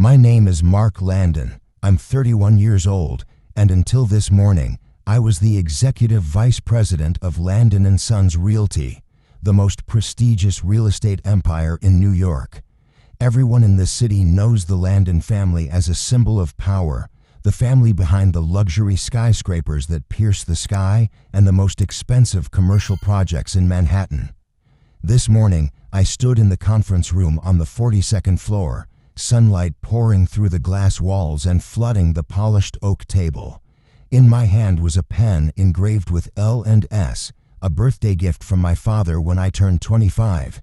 My name is Mark Landon. I'm 31 years old, and until this morning, I was the executive vice president of Landon & Sons Realty, the most prestigious real estate empire in New York. Everyone in this city knows the Landon family as a symbol of power, the family behind the luxury skyscrapers that pierce the sky and the most expensive commercial projects in Manhattan. This morning, I stood in the conference room on the 42nd floor, sunlight pouring through the glass walls and flooding the polished oak table. In my hand was a pen engraved with L&S, a birthday gift from my father when I turned 25.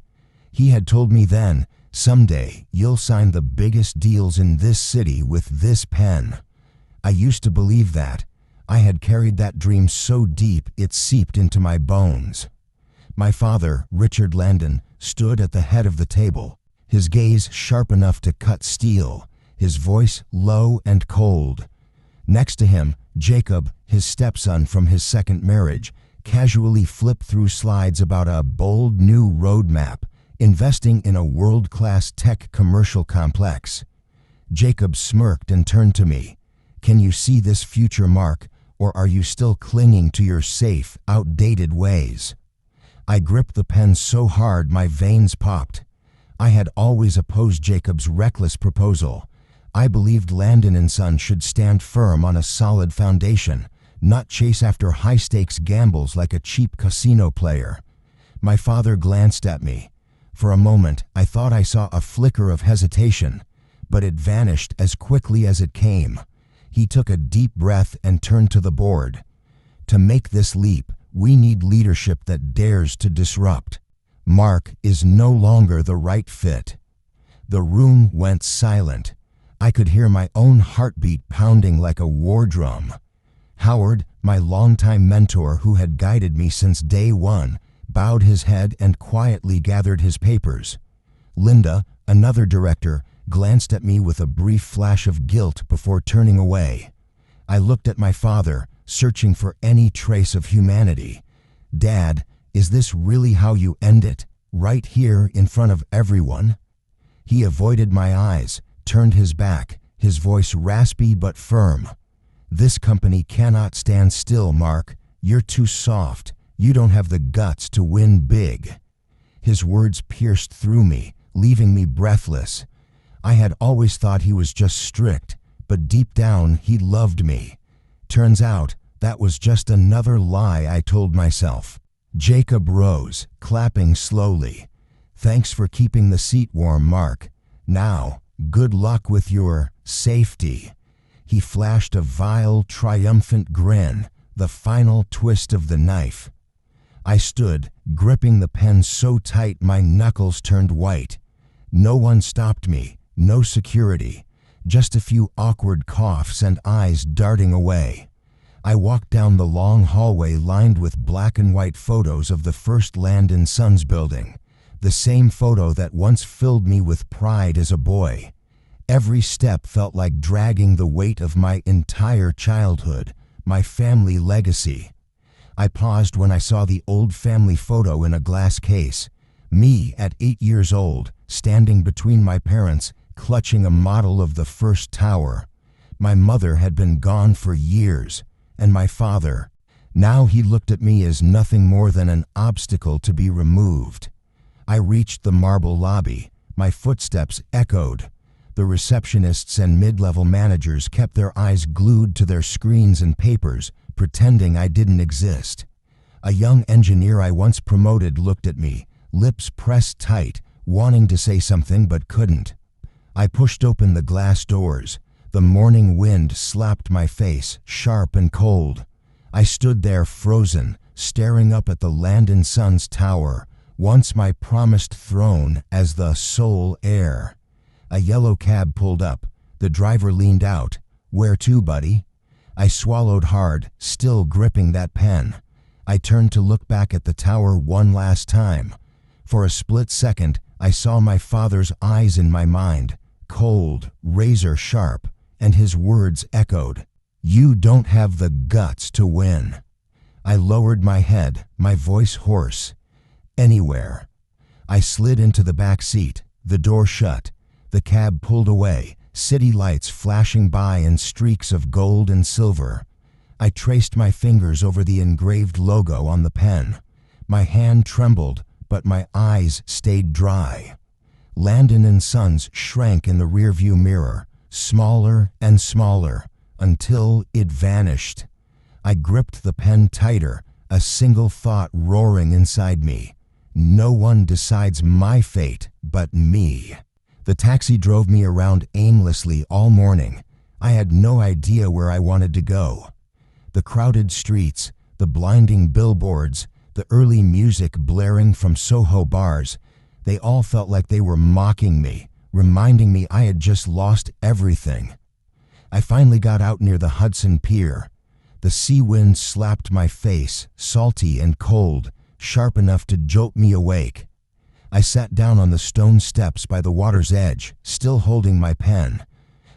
He had told me then, "Someday, you'll sign the biggest deals in this city with this pen." I used to believe that. I had carried that dream so deep it seeped into my bones. My father, Richard Landon, stood at the head of the table, his gaze sharp enough to cut steel, his voice low and cold. Next to him, Jacob, his stepson from his second marriage, casually flipped through slides about a bold new roadmap, investing in a world-class tech commercial complex. Jacob smirked and turned to me. "Can you see this future, Mark, or are you still clinging to your safe, outdated ways?" I gripped the pen so hard my veins popped. I had always opposed Jacob's reckless proposal. I believed Landon & Son should stand firm on a solid foundation, not chase after high-stakes gambles like a cheap casino player. My father glanced at me. For a moment, I thought I saw a flicker of hesitation, but it vanished as quickly as it came. He took a deep breath and turned to the board. "To make this leap, we need leadership that dares to disrupt. Mark is no longer the right fit." The room went silent. I could hear my own heartbeat pounding like a war drum. Howard, my longtime mentor who had guided me since day one, bowed his head and quietly gathered his papers. Linda, another director, glanced at me with a brief flash of guilt before turning away. I looked at my father, searching for any trace of humanity. "Dad, is this really how you end it, right here in front of everyone?" He avoided my eyes, turned his back, his voice raspy but firm. "This company cannot stand still, Mark. You're too soft. You don't have the guts to win big." His words pierced through me, leaving me breathless. I had always thought he was just strict, but deep down he loved me. Turns out, that was just another lie I told myself. Jacob rose, clapping slowly. "Thanks for keeping the seat warm, Mark. Now, good luck with your safety." He flashed a vile, triumphant grin, the final twist of the knife. I stood, gripping the pen so tight my knuckles turned white. No one stopped me, no security, just a few awkward coughs and eyes darting away. I walked down the long hallway lined with black and white photos of the first Landon Sons building, the same photo that once filled me with pride as a boy. Every step felt like dragging the weight of my entire childhood, my family legacy. I paused when I saw the old family photo in a glass case, me at 8 years old, standing between my parents, clutching a model of the first tower. My mother had been gone for years, and my father, now he looked at me as nothing more than an obstacle to be removed. I reached the marble lobby. My footsteps echoed. The receptionists and mid-level managers kept their eyes glued to their screens and papers, pretending I didn't exist. A young engineer I once promoted looked at me, lips pressed tight, wanting to say something but couldn't. I pushed open the glass doors. The morning wind slapped my face, sharp and cold. I stood there frozen, staring up at the Landon Sons tower, once my promised throne as the sole heir. A yellow cab pulled up. The driver leaned out. "Where to, buddy?" I swallowed hard, still gripping that pen. I turned to look back at the tower one last time. For a split second, I saw my father's eyes in my mind, cold, razor sharp, and his words echoed, "You don't have the guts to win." I lowered my head, my voice hoarse. "Anywhere." I slid into the back seat. The door shut. The cab pulled away, city lights flashing by in streaks of gold and silver. I traced my fingers over the engraved logo on the pen. My hand trembled, but my eyes stayed dry. Landon and Sons shrank in the rearview mirror, smaller and smaller, until it vanished. I gripped the pen tighter, a single thought roaring inside me. No one decides my fate but me. The taxi drove me around aimlessly all morning. I had no idea where I wanted to go. The crowded streets, the blinding billboards, the early music blaring from Soho bars, they all felt like they were mocking me, reminding me I had just lost everything. I finally got out near the Hudson Pier. The sea wind slapped my face, salty and cold, sharp enough to jolt me awake. I sat down on the stone steps by the water's edge, still holding my pen.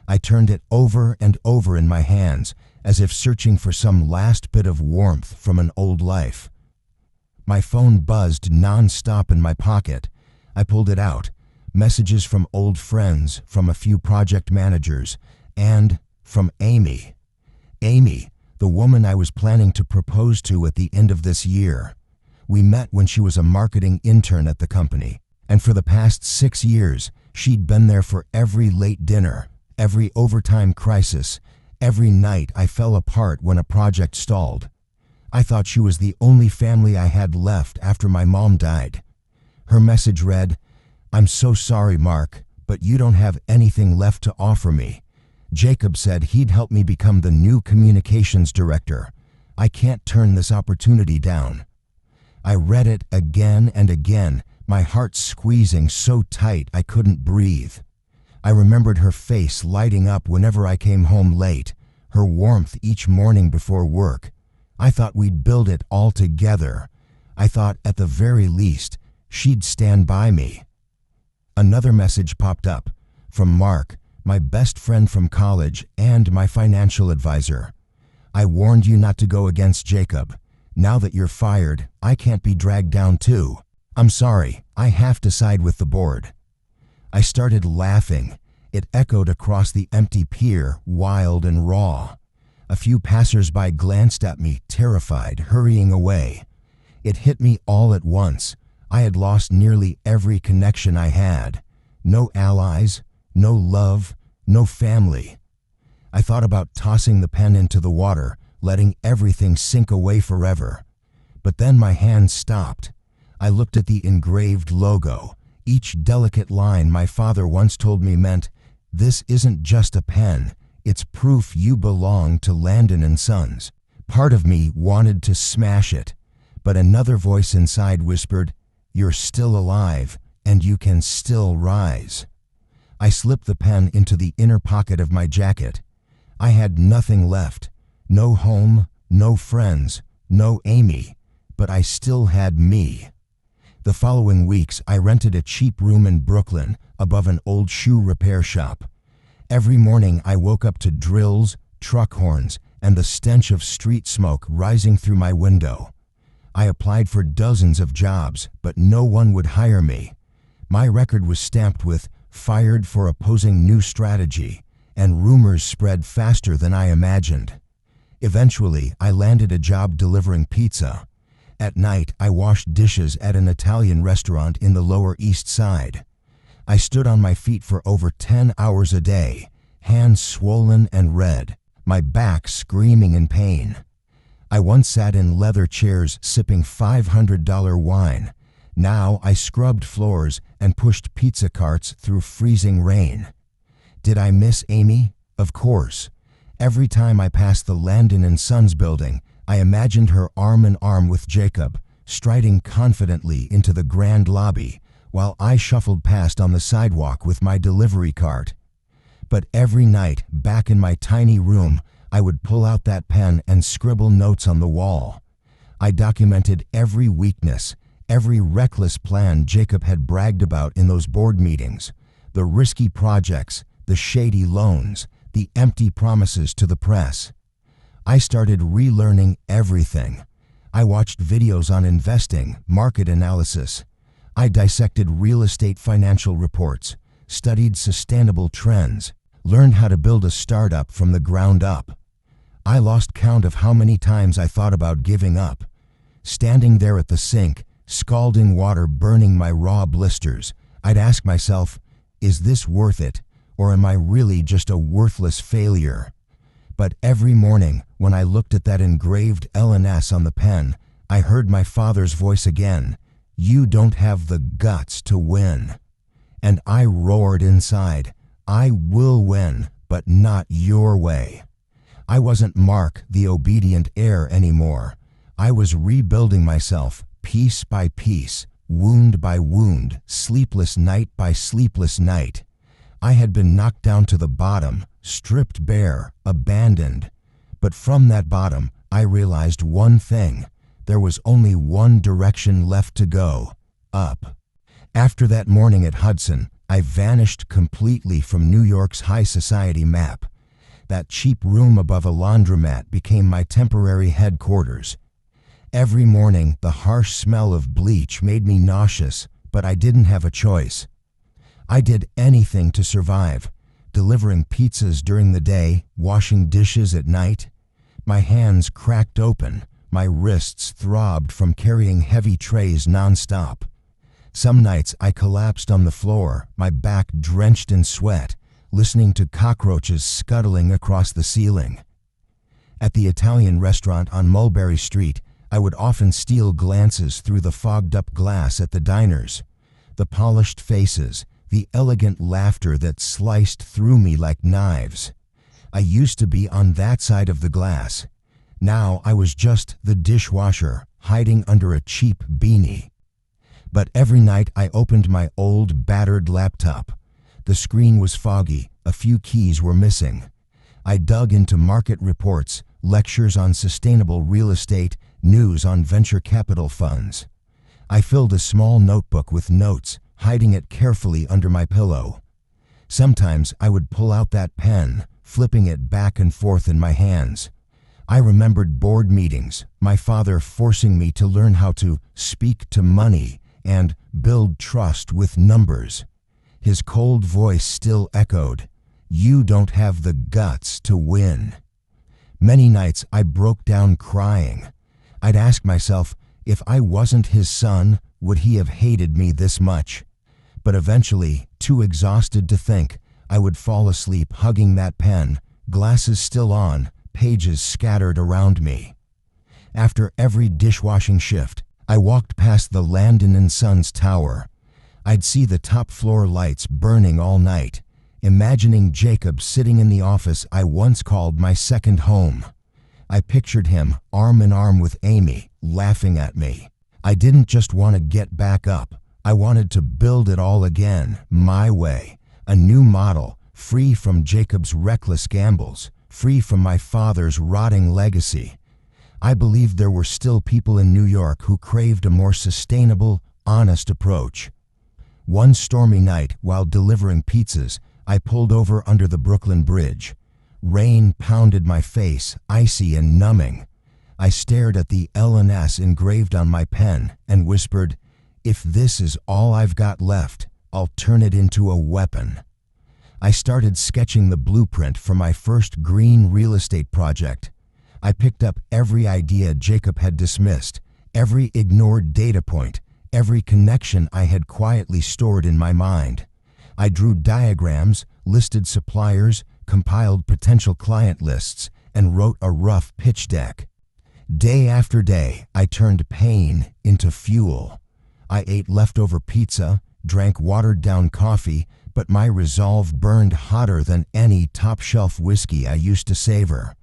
I turned it over and over in my hands, as if searching for some last bit of warmth from an old life. My phone buzzed non-stop in my pocket. I pulled it out. Messages from old friends, from a few project managers, and from Amy. Amy, the woman I was planning to propose to at the end of this year. We met when she was a marketing intern at the company, and for the past 6 years, she'd been there for every late dinner, every overtime crisis, every night I fell apart when a project stalled. I thought she was the only family I had left after my mom died. Her message read, "I'm so sorry, Mark, but you don't have anything left to offer me. Jacob said he'd help me become the new communications director. I can't turn this opportunity down." I read it again and again, my heart squeezing so tight I couldn't breathe. I remembered her face lighting up whenever I came home late, her warmth each morning before work. I thought we'd build it all together. I thought, at the very least, she'd stand by me. Another message popped up, from Mark, my best friend from college and my financial advisor. "I warned you not to go against Jacob. Now that you're fired, I can't be dragged down too. I'm sorry, I have to side with the board." I started laughing. It echoed across the empty pier, wild and raw. A few passers-by glanced at me, terrified, hurrying away. It hit me all at once. I had lost nearly every connection I had. No allies, no love, no family. I thought about tossing the pen into the water, letting everything sink away forever. But then my hand stopped. I looked at the engraved logo. Each delicate line my father once told me meant, "This isn't just a pen, it's proof you belong to Landon and Sons." Part of me wanted to smash it, but another voice inside whispered, "You're still alive, and you can still rise." I slipped the pen into the inner pocket of my jacket. I had nothing left. No home, no friends, no Amy, but I still had me. The following weeks, I rented a cheap room in Brooklyn above an old shoe repair shop. Every morning, I woke up to drills, truck horns, and the stench of street smoke rising through my window. I applied for dozens of jobs, but no one would hire me. My record was stamped with "fired for opposing new strategy," and rumors spread faster than I imagined. Eventually, I landed a job delivering pizza. At night, I washed dishes at an Italian restaurant in the Lower East Side. I stood on my feet for over 10 hours a day, hands swollen and red, my back screaming in pain. I once sat in leather chairs sipping $500 wine. Now I scrubbed floors and pushed pizza carts through freezing rain. Did I miss Amy? Of course. Every time I passed the Landon and Sons building, I imagined her arm in arm with Jacob, striding confidently into the grand lobby, while I shuffled past on the sidewalk with my delivery cart. But every night, back in my tiny room, I would pull out that pen and scribble notes on the wall. I documented every weakness, every reckless plan Jacob had bragged about in those board meetings, the risky projects, the shady loans, the empty promises to the press. I started relearning everything. I watched videos on investing, market analysis. I dissected real estate financial reports, studied sustainable trends, learned how to build a startup from the ground up. I lost count of how many times I thought about giving up. Standing there at the sink, scalding water burning my raw blisters, I'd ask myself, is this worth it, or am I really just a worthless failure? But every morning, when I looked at that engraved L&S on the pen, I heard my father's voice again, "You don't have the guts to win." And I roared inside, "I will win, but not your way." I wasn't Mark, the obedient heir, anymore. I was rebuilding myself, piece by piece, wound by wound, sleepless night by sleepless night. I had been knocked down to the bottom, stripped bare, abandoned. But from that bottom, I realized one thing. There was only one direction left to go: up. After that morning at Hudson, I vanished completely from New York's high society map. That cheap room above a laundromat became my temporary headquarters. Every morning, the harsh smell of bleach made me nauseous, but I didn't have a choice. I did anything to survive, delivering pizzas during the day, washing dishes at night. My hands cracked open, my wrists throbbed from carrying heavy trays nonstop. Some nights I collapsed on the floor, my back drenched in sweat, listening to cockroaches scuttling across the ceiling. At the Italian restaurant on Mulberry Street, I would often steal glances through the fogged-up glass at the diners. The polished faces, the elegant laughter that sliced through me like knives. I used to be on that side of the glass. Now I was just the dishwasher, hiding under a cheap beanie. But every night I opened my old, battered laptop. The screen was foggy, a few keys were missing. I dug into market reports, lectures on sustainable real estate, news on venture capital funds. I filled a small notebook with notes, hiding it carefully under my pillow. Sometimes I would pull out that pen, flipping it back and forth in my hands. I remembered board meetings, my father forcing me to learn how to speak to money and build trust with numbers. His cold voice still echoed, "You don't have the guts to win." Many nights I broke down crying. I'd ask myself, if I wasn't his son, would he have hated me this much? But eventually, too exhausted to think, I would fall asleep hugging that pen, glasses still on, pages scattered around me. After every dishwashing shift, I walked past the Landon & Sons tower. I'd see the top floor lights burning all night, imagining Jacob sitting in the office I once called my second home. I pictured him arm in arm with Amy, laughing at me. I didn't just want to get back up. I wanted to build it all again, my way. A new model, free from Jacob's reckless gambles, free from my father's rotting legacy. I believed there were still people in New York who craved a more sustainable, honest approach. One stormy night, while delivering pizzas, I pulled over under the Brooklyn Bridge. Rain pounded my face, icy and numbing. I stared at the L&S engraved on my pen and whispered, "If this is all I've got left, I'll turn it into a weapon." I started sketching the blueprint for my first green real estate project. I picked up every idea Jacob had dismissed, every ignored data point, every connection I had quietly stored in my mind. I drew diagrams, listed suppliers, compiled potential client lists, and wrote a rough pitch deck. Day after day, I turned pain into fuel. I ate leftover pizza, drank watered-down coffee, but my resolve burned hotter than any top-shelf whiskey I used to savor.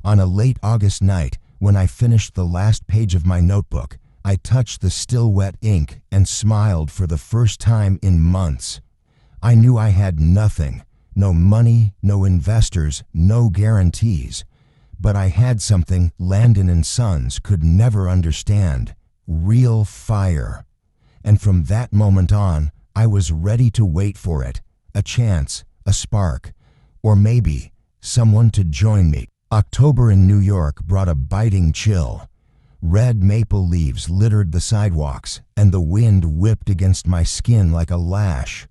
On a late August night, when I finished the last page of my notebook, I touched the still wet ink and smiled for the first time in months. I knew I had nothing, no money, no investors, no guarantees. But I had something Landon & Sons could never understand: real fire. And from that moment on, I was ready to wait for it, a chance, a spark, or maybe someone to join me. October in New York brought a biting chill. Red maple leaves littered the sidewalks, and the wind whipped against my skin like a lash.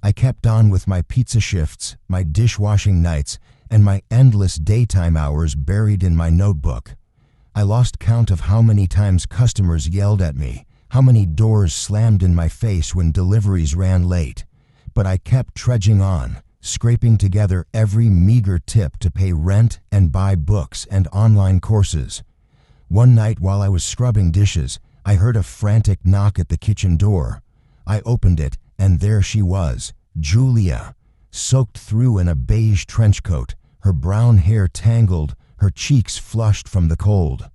I kept on with my pizza shifts, my dishwashing nights, and my endless daytime hours buried in my notebook. I lost count of how many times customers yelled at me, how many doors slammed in my face when deliveries ran late. But I kept trudging on, scraping together every meager tip to pay rent and buy books and online courses. One night while I was scrubbing dishes, I heard a frantic knock at the kitchen door. I opened it, and there she was, Julia, soaked through in a beige trench coat, her brown hair tangled, her cheeks flushed from the cold.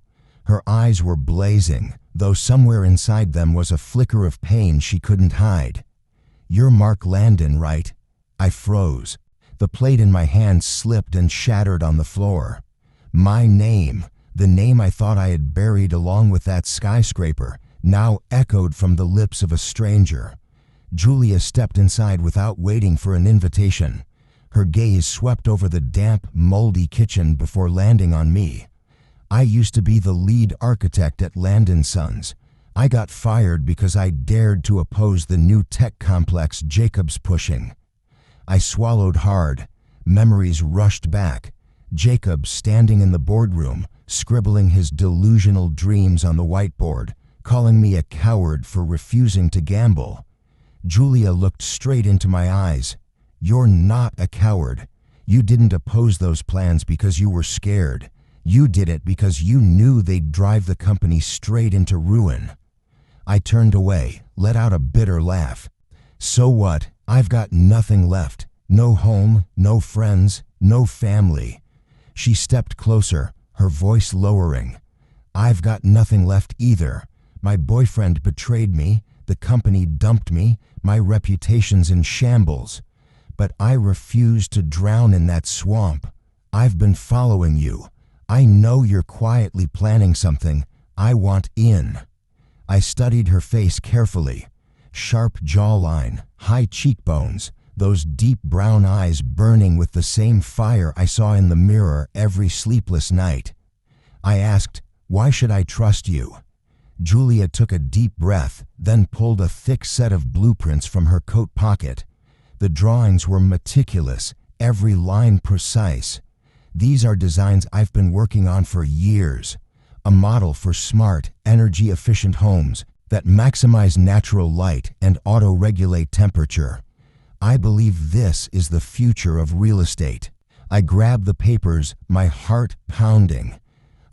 Her eyes were blazing, though somewhere inside them was a flicker of pain she couldn't hide. "You're Mark Landon, right?" I froze. The plate in my hand slipped and shattered on the floor. My name, the name I thought I had buried along with that skyscraper, now echoed from the lips of a stranger. Julia stepped inside without waiting for an invitation. Her gaze swept over the damp, moldy kitchen before landing on me. I used to be the lead architect at Landon Sons. I got fired because I dared to oppose the new tech complex Jacob's pushing. I swallowed hard. Memories rushed back. Jacob standing in the boardroom, scribbling his delusional dreams on the whiteboard, calling me a coward for refusing to gamble. Julia looked straight into my eyes. "You're not a coward. You didn't oppose those plans because you were scared. You did it because you knew they'd drive the company straight into ruin." I turned away, let out a bitter laugh. "So what? I've got nothing left. No home, no friends, no family." She stepped closer, her voice lowering. "I've got nothing left either. My boyfriend betrayed me, the company dumped me, my reputation's in shambles. But I refuse to drown in that swamp. I've been following you. I know you're quietly planning something. I want in." I studied her face carefully. Sharp jawline, high cheekbones, those deep brown eyes burning with the same fire I saw in the mirror every sleepless night. I asked, "Why should I trust you?" Julia took a deep breath, then pulled a thick set of blueprints from her coat pocket. The drawings were meticulous, every line precise. "These are designs I've been working on for years. A model for smart, energy-efficient homes that maximize natural light and auto-regulate temperature. I believe this is the future of real estate." I grabbed the papers, my heart pounding.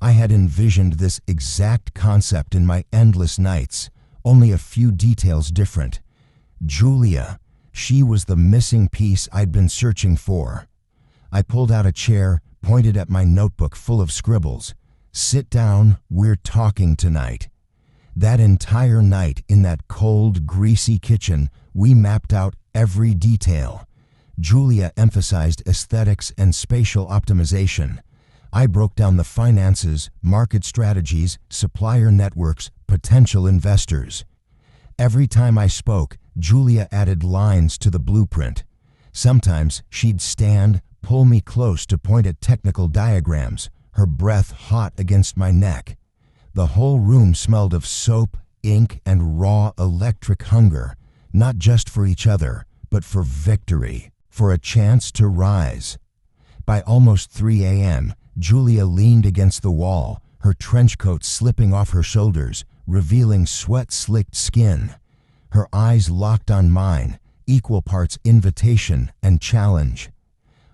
I had envisioned this exact concept in my endless nights, only a few details different. Julia, she was the missing piece I'd been searching for. I pulled out a chair, pointed at my notebook full of scribbles. "Sit down, we're talking tonight." That entire night in that cold, greasy kitchen, we mapped out every detail. Julia emphasized aesthetics and spatial optimization. I broke down the finances, market strategies, supplier networks, potential investors. Every time I spoke, Julia added lines to the blueprint. Sometimes she'd stand, pull me close to point at technical diagrams, her breath hot against my neck. The whole room smelled of soap, ink, and raw electric hunger, not just for each other, but for victory, for a chance to rise. By almost 3 a.m., Julia leaned against the wall, her trench coat slipping off her shoulders, revealing sweat-slicked skin. Her eyes locked on mine, equal parts invitation and challenge.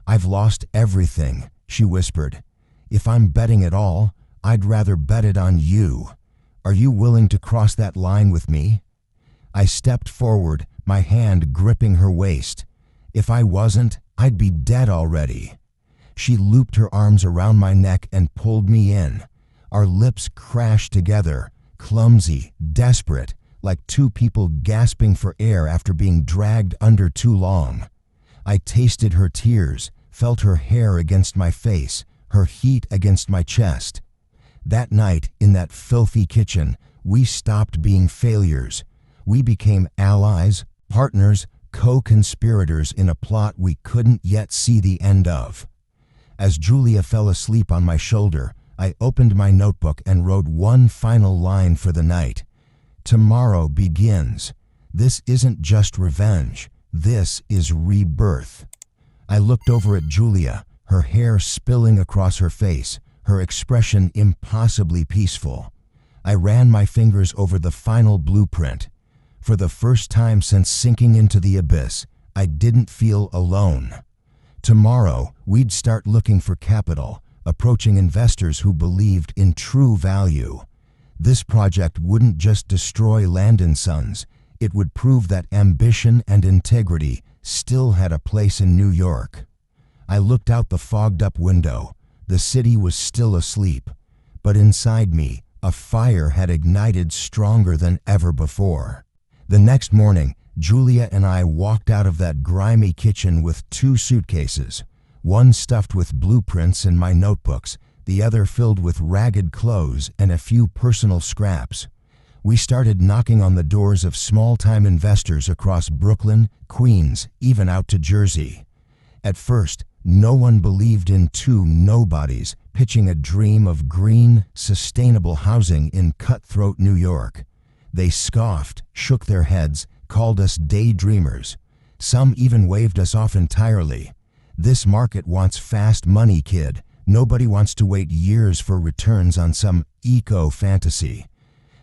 "I've lost everything," she whispered. "If I'm betting at all, I'd rather bet it on you. Are you willing to cross that line with me?" I stepped forward, my hand gripping her waist. If I wasn't, I'd be dead already. She looped her arms around my neck and pulled me in. Our lips crashed together, clumsy, desperate, like two people gasping for air after being dragged under too long. I tasted her tears, felt her hair against my face, her heat against my chest. That night, in that filthy kitchen, we stopped being failures. We became allies, partners, co-conspirators in a plot we couldn't yet see the end of. As Julia fell asleep on my shoulder, I opened my notebook and wrote one final line for the night. "Tomorrow begins. This isn't just revenge. This is rebirth. I looked over at Julia, her hair spilling across her face, her expression impossibly peaceful. I ran my fingers over the final blueprint. For the first time since sinking into the abyss, I didn't feel alone. Tomorrow, we'd start looking for capital, approaching investors who believed in true value. This project wouldn't just destroy Land & Sons, it would prove that ambition and integrity still had a place in New York. I looked out the fogged-up window. The city was still asleep, but inside me, a fire had ignited stronger than ever before. The next morning, Julia and I walked out of that grimy kitchen with 2 suitcases, one stuffed with blueprints and my notebooks, the other filled with ragged clothes and a few personal scraps. We started knocking on the doors of small-time investors across Brooklyn, Queens, even out to Jersey. At first, no one believed in 2 nobodies pitching a dream of green, sustainable housing in cutthroat New York. They scoffed, shook their heads, called us daydreamers. Some even waved us off entirely. This market wants fast money, kid. Nobody wants to wait years for returns on some eco-fantasy.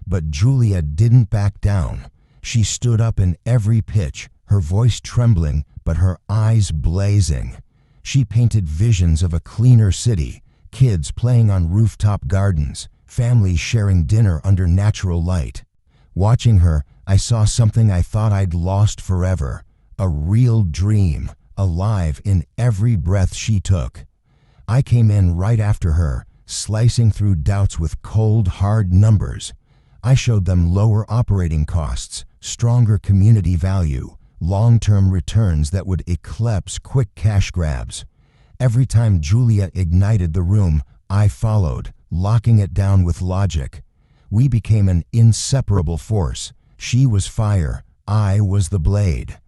But Julia didn't back down. She stood up in every pitch, her voice trembling, but her eyes blazing. She painted visions of a cleaner city, kids playing on rooftop gardens, families sharing dinner under natural light. Watching her, I saw something I thought I'd lost forever, a real dream, alive in every breath she took. I came in right after her, slicing through doubts with cold, hard numbers. I showed them lower operating costs, stronger community value, long-term returns that would eclipse quick cash grabs. Every time Julia ignited the room, I followed, locking it down with logic. We became an inseparable force. She was fire, I was the blade.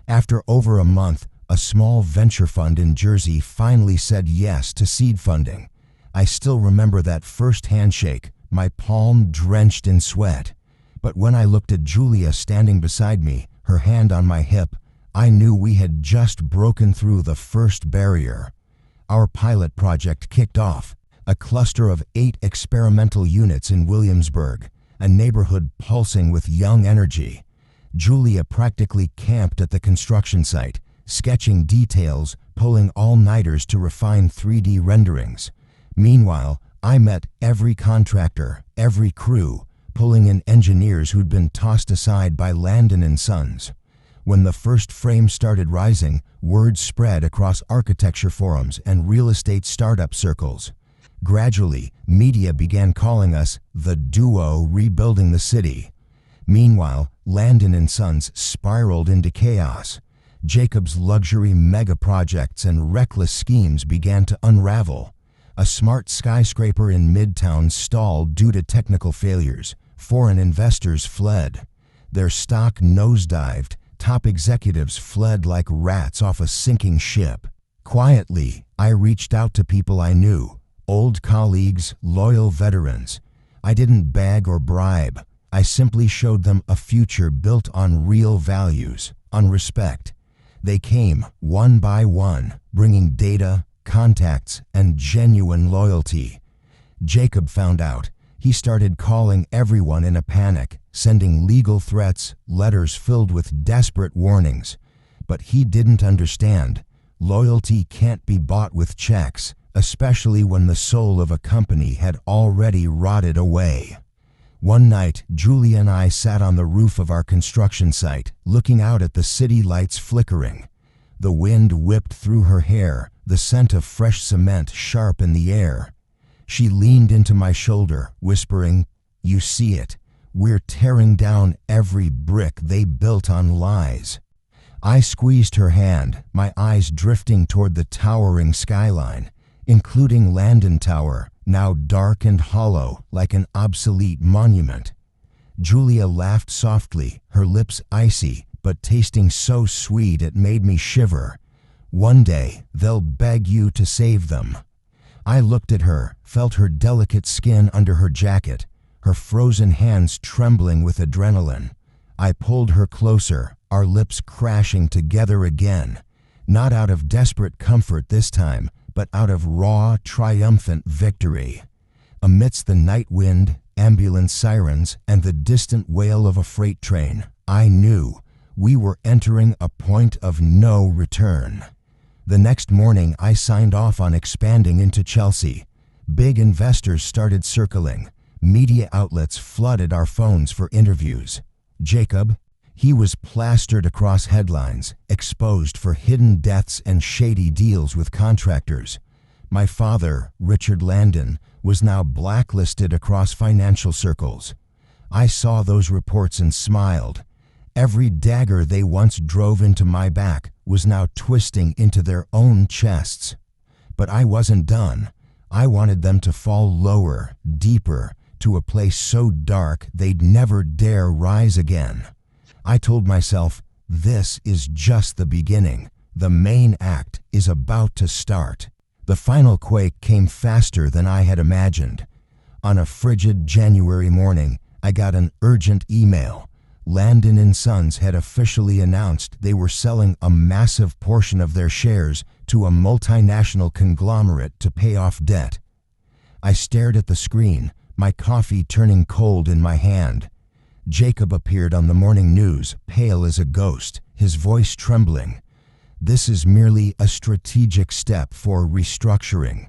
After over a month, a small venture fund in Jersey finally said yes to seed funding. I still remember that first handshake, my palm drenched in sweat. But when I looked at Julia standing beside me, her hand on my hip, I knew we had just broken through the first barrier. Our pilot project kicked off, a cluster of 8 experimental units in Williamsburg, a neighborhood pulsing with young energy. Julia practically camped at the construction site, sketching details, pulling all-nighters to refine 3D renderings. Meanwhile, I met every contractor, every crew, pulling in engineers who'd been tossed aside by Land & Sons. When the first frame started rising, word spread across architecture forums and real estate startup circles. Gradually, media began calling us the duo rebuilding the city. Meanwhile, Land & Sons spiraled into chaos. Jacob's luxury mega projects and reckless schemes began to unravel. A smart skyscraper in Midtown stalled due to technical failures. Foreign investors fled. Their stock nosedived. Top executives fled like rats off a sinking ship. Quietly, I reached out to people I knew, old colleagues, loyal veterans. I didn't beg or bribe. I simply showed them a future built on real values, on respect. They came, one by one, bringing data, contacts, and genuine loyalty. Jacob found out. He started calling everyone in a panic, sending legal threats, letters filled with desperate warnings. But he didn't understand. Loyalty can't be bought with checks, especially when the soul of a company had already rotted away. One night, Julia and I sat on the roof of our construction site, looking out at the city lights flickering. The wind whipped through her hair, the scent of fresh cement sharp in the air. She leaned into my shoulder, whispering, "You see it. We're tearing down every brick they built on lies." I squeezed her hand, my eyes drifting toward the towering skyline, including Landon Tower, now dark and hollow like an obsolete monument. Julia laughed softly, her lips icy, but tasting so sweet it made me shiver. "One day, they'll beg you to save them." I looked at her, felt her delicate skin under her jacket, her frozen hands trembling with adrenaline. I pulled her closer, our lips crashing together again, not out of desperate comfort this time, but out of raw, triumphant victory. Amidst the night wind, ambulance sirens, and the distant wail of a freight train, I knew we were entering a point of no return. The next morning, I signed off on expanding into Chelsea. Big investors started circling. Media outlets flooded our phones for interviews. Jacob, he was plastered across headlines, exposed for hidden deaths and shady deals with contractors. My father, Richard Landon, was now blacklisted across financial circles. I saw those reports and smiled. Every dagger they once drove into my back was now twisting into their own chests. But I wasn't done. I wanted them to fall lower, deeper, to a place so dark they'd never dare rise again. I told myself, this is just the beginning. The main act is about to start. The final quake came faster than I had imagined. On a frigid January morning, I got an urgent email. Landon & Sons had officially announced they were selling a massive portion of their shares to a multinational conglomerate to pay off debt. I stared at the screen, my coffee turning cold in my hand. Jacob appeared on the morning news, pale as a ghost, his voice trembling. This is merely a strategic step for restructuring.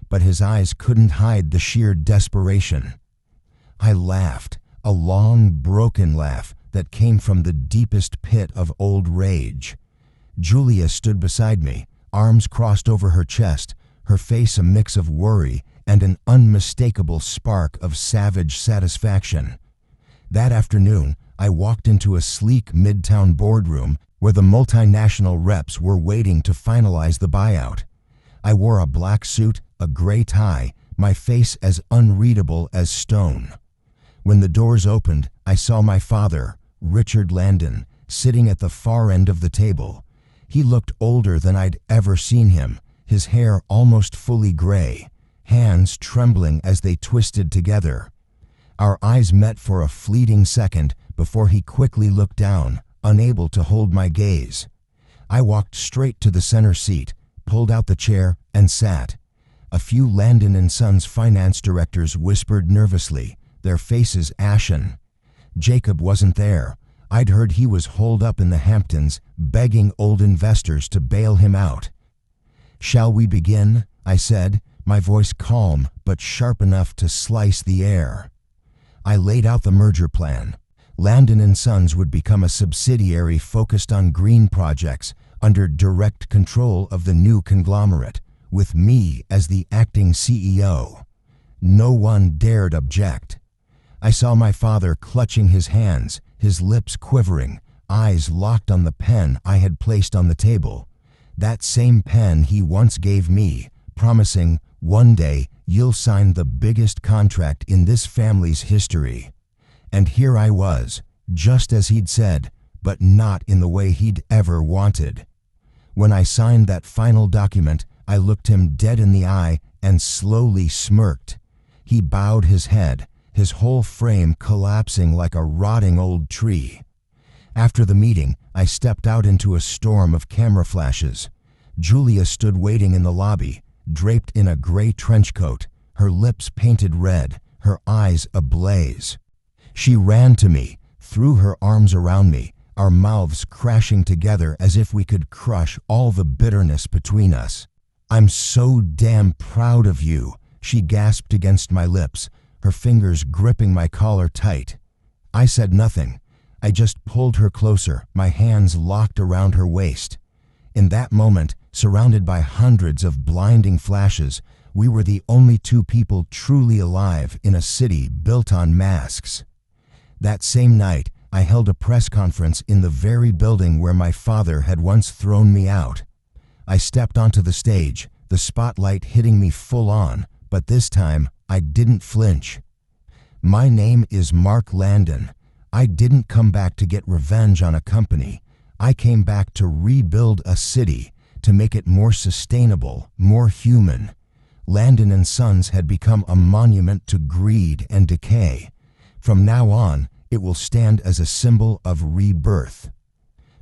But his eyes couldn't hide the sheer desperation. I laughed, a long, broken laugh that came from the deepest pit of old rage. Julia stood beside me, arms crossed over her chest, her face a mix of worry and an unmistakable spark of savage satisfaction. That afternoon, I walked into a sleek midtown boardroom where the multinational reps were waiting to finalize the buyout. I wore a black suit, a gray tie, my face as unreadable as stone. When the doors opened, I saw my father, Richard Landon, sitting at the far end of the table. He looked older than I'd ever seen him, his hair almost fully gray, hands trembling as they twisted together. Our eyes met for a fleeting second before he quickly looked down, unable to hold my gaze. I walked straight to the center seat, pulled out the chair, and sat. A few Landon & Sons finance directors whispered nervously, their faces ashen. Jacob wasn't there. I'd heard he was holed up in the Hamptons, begging old investors to bail him out. "Shall we begin?" I said, my voice calm but sharp enough to slice the air. I laid out the merger plan. Landon & Sons would become a subsidiary focused on green projects under direct control of the new conglomerate, with me as the acting CEO. No one dared object. I saw my father clutching his hands, his lips quivering, eyes locked on the pen I had placed on the table. That same pen he once gave me, promising, "One day you'll sign the biggest contract in this family's history." And here I was, just as he'd said, but not in the way he'd ever wanted. When I signed that final document, I looked him dead in the eye and slowly smirked. He bowed his head, his whole frame collapsing like a rotting old tree. After the meeting, I stepped out into a storm of camera flashes. Julia stood waiting in the lobby, draped in a gray trench coat, her lips painted red, her eyes ablaze. She ran to me, threw her arms around me, our mouths crashing together as if we could crush all the bitterness between us. "I'm so damn proud of you," she gasped against my lips, her fingers gripping my collar tight. I said nothing. I just pulled her closer, my hands locked around her waist. In that moment, surrounded by hundreds of blinding flashes, we were the only two people truly alive in a city built on masks. That same night, I held a press conference in the very building where my father had once thrown me out. I stepped onto the stage, the spotlight hitting me full on, but this time I didn't flinch. "My name is Mark Landon. I didn't come back to get revenge on a company. I came back to rebuild a city, to make it more sustainable, more human." Landon & Sons had become a monument to greed and decay. From now on, It will stand as a symbol of rebirth."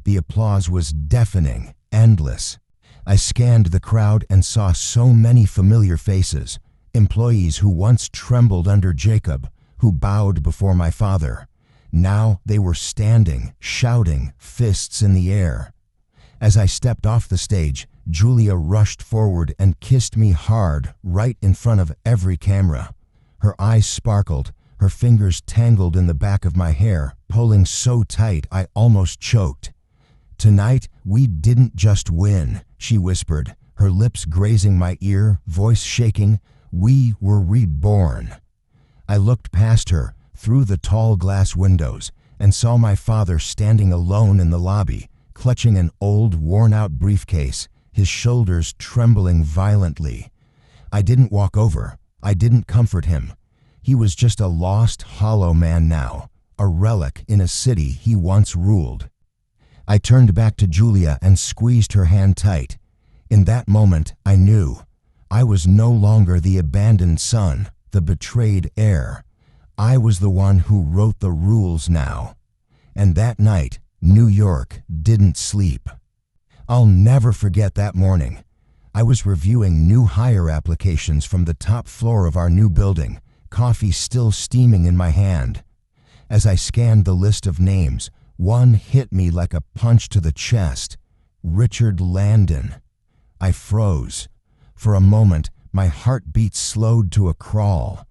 The applause was deafening, endless. I scanned the crowd and saw so many familiar faces, employees who once trembled under Jacob, who bowed before my father. Now they were standing, shouting, fists in the air. As I stepped off the stage, Julia rushed forward and kissed me hard, right in front of every camera. Her eyes sparkled, her fingers tangled in the back of my hair, pulling so tight I almost choked. "Tonight, we didn't just win," she whispered, her lips grazing my ear, voice shaking. "We were reborn." I looked past her, through the tall glass windows, and saw my father standing alone in the lobby, clutching an old, worn-out briefcase, his shoulders trembling violently. I didn't walk over. I didn't comfort him. He was just a lost, hollow man now, a relic in a city he once ruled. I turned back to Julia and squeezed her hand tight. In that moment, I knew. I was no longer the abandoned son, the betrayed heir. I was the one who wrote the rules now. And that night, New York didn't sleep. I'll never forget that morning. I was reviewing new hire applications from the top floor of our new building, coffee still steaming in my hand. As I scanned the list of names, one hit me like a punch to the chest. Richard Landon. I froze. For a moment, my heartbeat slowed to a crawl.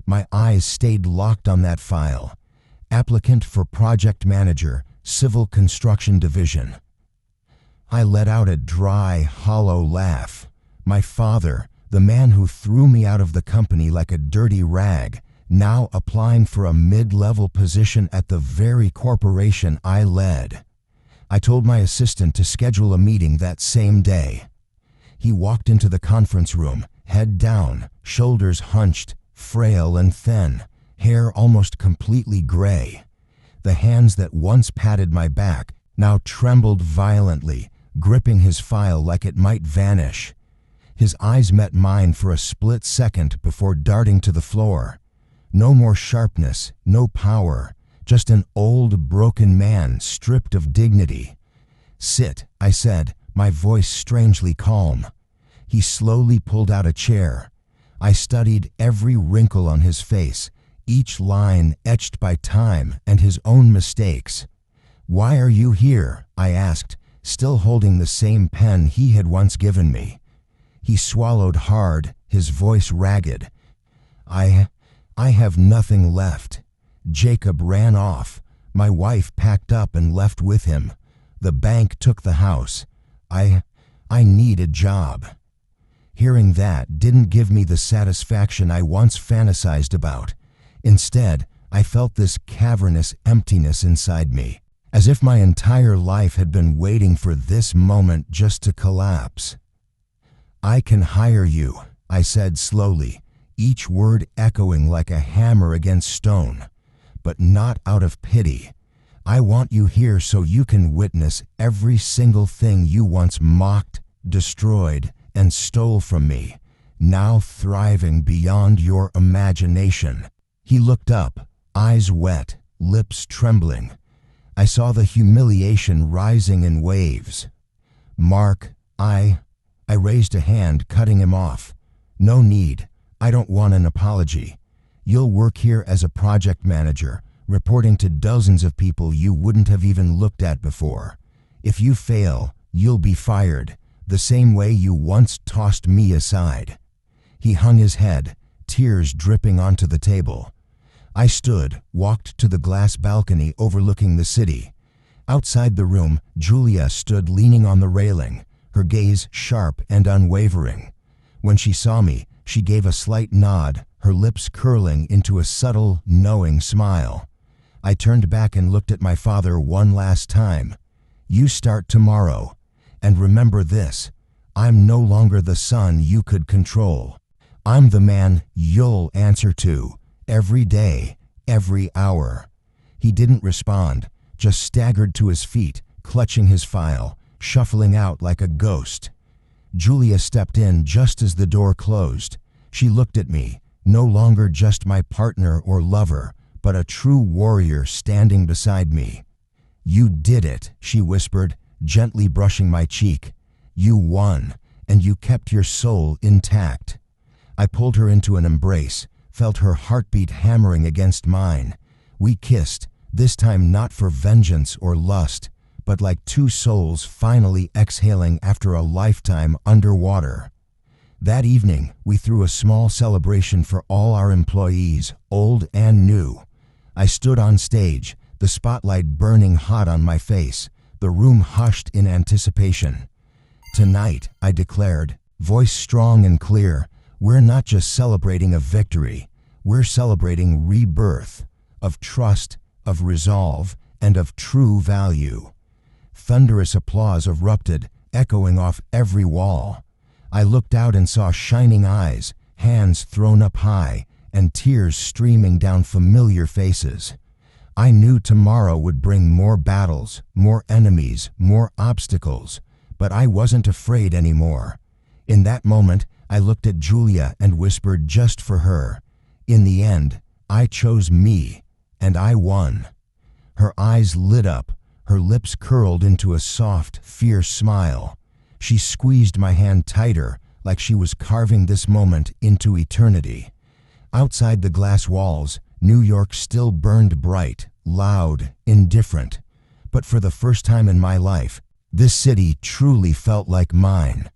My eyes stayed locked on that file. Applicant for project manager, Civil Construction Division. I let out a dry, hollow laugh. My father, the man who threw me out of the company like a dirty rag, now applying for a mid-level position at the very corporation I led. I told my assistant to schedule a meeting that same day. He walked into the conference room, head down, shoulders hunched, frail and thin, hair almost completely gray. The hands that once patted my back now trembled violently, gripping his file like it might vanish. His eyes met mine for a split second before darting to the floor. No more sharpness, no power, just an old, broken man stripped of dignity. "Sit," I said, my voice strangely calm. He slowly pulled out a chair. I studied every wrinkle on his face, each line etched by time and his own mistakes. "Why are you here?" I asked, still holding the same pen he had once given me. He swallowed hard, his voice ragged. I have nothing left. Jacob ran off. My wife packed up and left with him. The bank took the house. I need a job." Hearing that didn't give me the satisfaction I once fantasized about. Instead, I felt this cavernous emptiness inside me, as if my entire life had been waiting for this moment just to collapse. "I can hire you," I said slowly, each word echoing like a hammer against stone, "but not out of pity. I want you here so you can witness every single thing you once mocked, destroyed, and stole from me, now thriving beyond your imagination." He looked up, eyes wet, lips trembling. I saw the humiliation rising in waves. "Mark, I raised a hand, cutting him off. "No need. I don't want an apology. You'll work here as a project manager, reporting to dozens of people you wouldn't have even looked at before. If you fail, you'll be fired, the same way you once tossed me aside." He hung his head, tears dripping onto the table. I stood, walked to the glass balcony overlooking the city. Outside the room, Julia stood leaning on the railing, her gaze sharp and unwavering. When she saw me, she gave a slight nod, her lips curling into a subtle, knowing smile. I turned back and looked at my father one last time. "You start tomorrow. And remember this, I'm no longer the son you could control. I'm the man you'll answer to, every day, every hour." He didn't respond, just staggered to his feet, clutching his file, shuffling out like a ghost. Julia stepped in just as the door closed. She looked at me, no longer just my partner or lover, but a true warrior standing beside me. "You did it," she whispered, gently brushing my cheek. "You won, and you kept your soul intact." I pulled her into an embrace, felt her heartbeat hammering against mine. We kissed, this time not for vengeance or lust, but like two souls finally exhaling after a lifetime underwater. That evening, we threw a small celebration for all our employees, old and new. I stood on stage, the spotlight burning hot on my face, the room hushed in anticipation. "Tonight," I declared, voice strong and clear, "we're not just celebrating a victory, we're celebrating rebirth, of trust, of resolve, and of true value." Thunderous applause erupted, echoing off every wall. I looked out and saw shining eyes, hands thrown up high, and tears streaming down familiar faces. I knew tomorrow would bring more battles, more enemies, more obstacles, but I wasn't afraid anymore. In that moment, I looked at Julia and whispered just for her, "In the end, I chose me, and I won." Her eyes lit up, her lips curled into a soft, fierce smile. She squeezed my hand tighter, like she was carving this moment into eternity. Outside the glass walls, New York still burned bright, loud, indifferent. But for the first time in my life, this city truly felt like mine.